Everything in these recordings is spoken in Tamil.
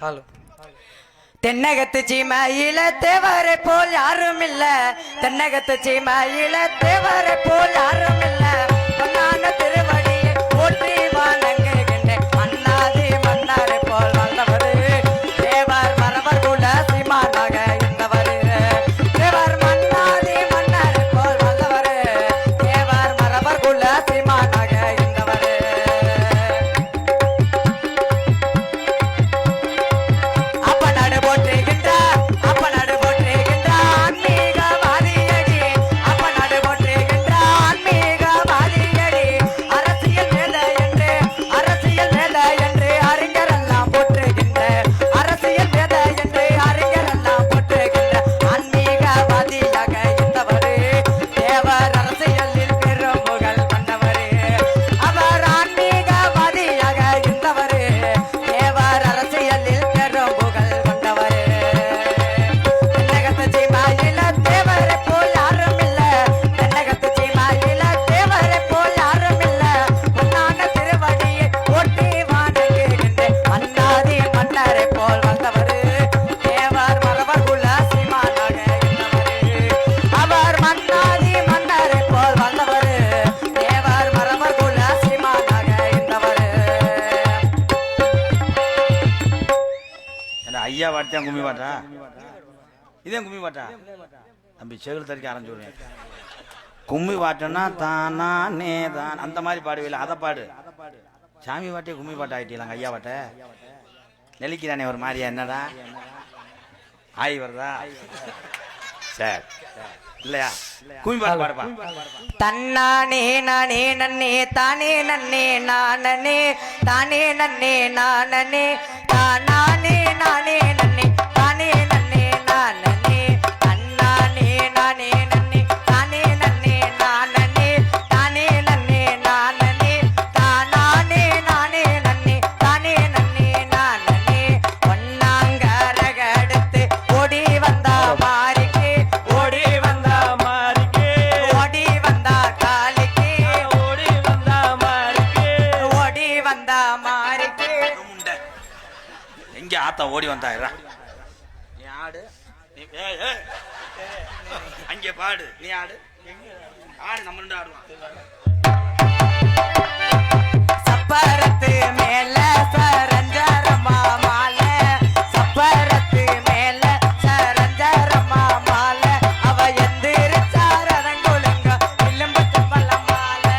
ஹலோ. தென்னகத்து சீமையில தேவரை போல் யாரும் இல்ல, தென்னகத்து சீமையில தேவரை போல் யாரும் இல்ல. பொன்னான திருவடியை போற்றி வணங்குகின்றேன். மன்னாதி மன்னாரை போல் வந்தவரு தேவர் மரவர் குல சீமானாக இருந்தவரு. தேவர் மன்னாதி மன்னாரை போல் வந்தவரு தேவர் மரவர் குல சீமானாக இருந்தவரு. ஐயா வாட்டியா கும்மி பாட்டா? இதே கும்மி பாட்டா தம்பி செகுல் தறிக்க ஆரம்பிச்சுடுவேன். கும்மி பாட்டுன்னா தானா நே தான் அந்த மாதிரி பாடுவில்ல, அதை பாடு. சாமி பாட்டே கும்மி பாட்டா ஆயிட்டீங்களாங்க ஐயா பாட்ட நெலிக்கிறானே ஒரு மாதிரியா? என்னடா ஆய் வருதா? சரி இல்லையா? கும்மி பாட்டு பாடுப்பா. தன்னானே நானே நன்னே தானே நன்னே நானே தானே நன்னே நானே தானே நானே நன்னே தானே நன்னே நானே தன்னானே நானே நன்னே தானே நன்னே நானே தானே நன்னே நானே தானே நானே நன்னே தானே நன்னே நானே பொன்னாங்கரகடுத்து ஓடி வந்தா மாறிக்கு ஓடி வந்தா மாறிக்கு ஓடி வந்தா காலிக்கு ஓடி வந்தா மாறிக்கு ஓடி வந்தா மாறிக்கு எங்க ஆத்தா ஓடி வந்தாயிரா? நீ ஆடு, அங்கே பாடு. நீ ஆடு, ஆடு, நம்ம ரெண்டு ஆடுவான். சப்பரத்து மேல சரஞ்சரமா மாலை, சப்பரத்து மேல சரஞ்சரமா மாலை, அவ எந்திரிச்சாரங்குலுங்க விளம்பு தம்பல மாலை.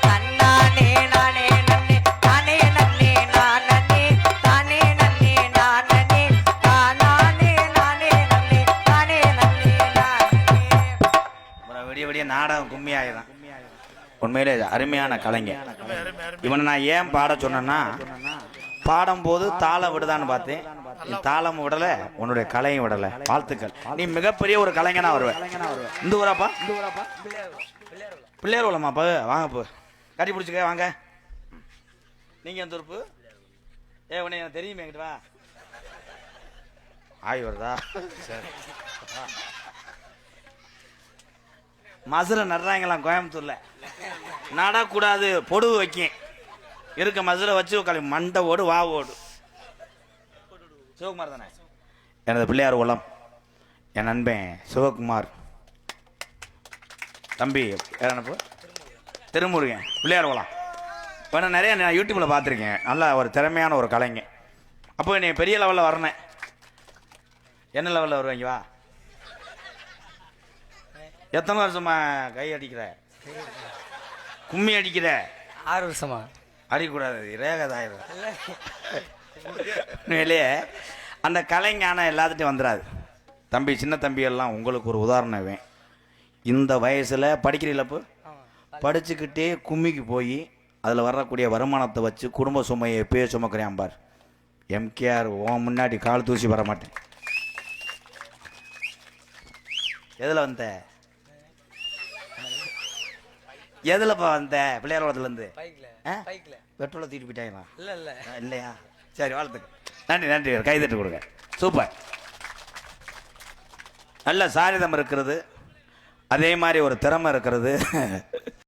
தன்னானே நானே நன்னே தானே நன்னே நானே தானே நன்னே நானே தானே நானே நன்னே தானே நன்னே நானே. விடிய விடிய நாடகம் கும்மி ஆயிரம். உண்மையிலே அருமையான கலைஞர். இவனை நான் ஏன் பாட சொன்னேன்னா, பாடும்போது தாளம் விடுதான்னு பார்த்தேன். நீ தாளம் விடலை, உன்னுடைய கலையும் விடலை. வாழ்த்துக்கள். நீ மிகப்பெரிய ஒரு கலைஞனா வருவேன். இந்த ஊராப்பா? பிள்ளையார் உள்ளமாப்பா? வாங்க போ, கட்டி பிடிச்சிக்க வாங்க. நீங்க எந்த ஊருப்பு? உன்னை எனக்கு தெரியுமே, என்கிட்ட வா. ஆய் வருதா? சரி. மதுரை நடுறாங்களாம் கோயம்புத்தூர்ல. நடக்கூடாது, பொடுவு வைக்கும். இருக்க மதுரை வச்சு உட்காந்து மண்டை ஓடு வா ஓடு. சிவகுமார் தானே எனது பிள்ளையார் உளம், என் நண்பன் சிவகுமார் தம்பி. யாரனப்பு? திருமுருகன் பிள்ளையார் உளம். இப்போ நான் நிறைய நான் யூடியூப்பில் பார்த்துருக்கேன். நல்லா ஒரு திறமையான ஒரு கலைஞன். அப்போ நீ பெரிய லெவலில் வரணும். என்ன லெவலில் வருவாங்க? வா. எத்தனை வருஷமா கை அடிக்கிற, கும்மி அடிக்கிற? 6 வருஷமா. அடிக்கூடாது, ரேகதாயிரம் இல்லையே. அந்த கலைஞான எல்லாத்துட்டையும் வந்துடாது தம்பி. சின்ன தம்பி எல்லாம் உங்களுக்கு ஒரு உதாரணம். இந்த வயசில் படிக்கிறீங்களப்போ படிச்சுக்கிட்டே கும்மிக்கு போய் அதில் வரக்கூடிய வருமானத்தை வச்சு குடும்ப சுமையை எப்பயே சுமக்கிறேன் பார். எம்கேஆர் உன் முன்னாடி கால் தூசி வர மாட்டேன். எதில் வந்த? எதுலப்பா வந்த? பிள்ளையார் குளத்துலேருந்து பெட்ரோலை தூக்கிட்டு போயிட்டாங்களா? இல்லையா? சரி, வாழ்த்துக்கு. நன்றி நன்றி, கைதட்டு கொடுங்க. சூப்பர். நல்ல சாரிதம் இருக்கிறது, அதே மாதிரி ஒரு திறமை இருக்கிறது.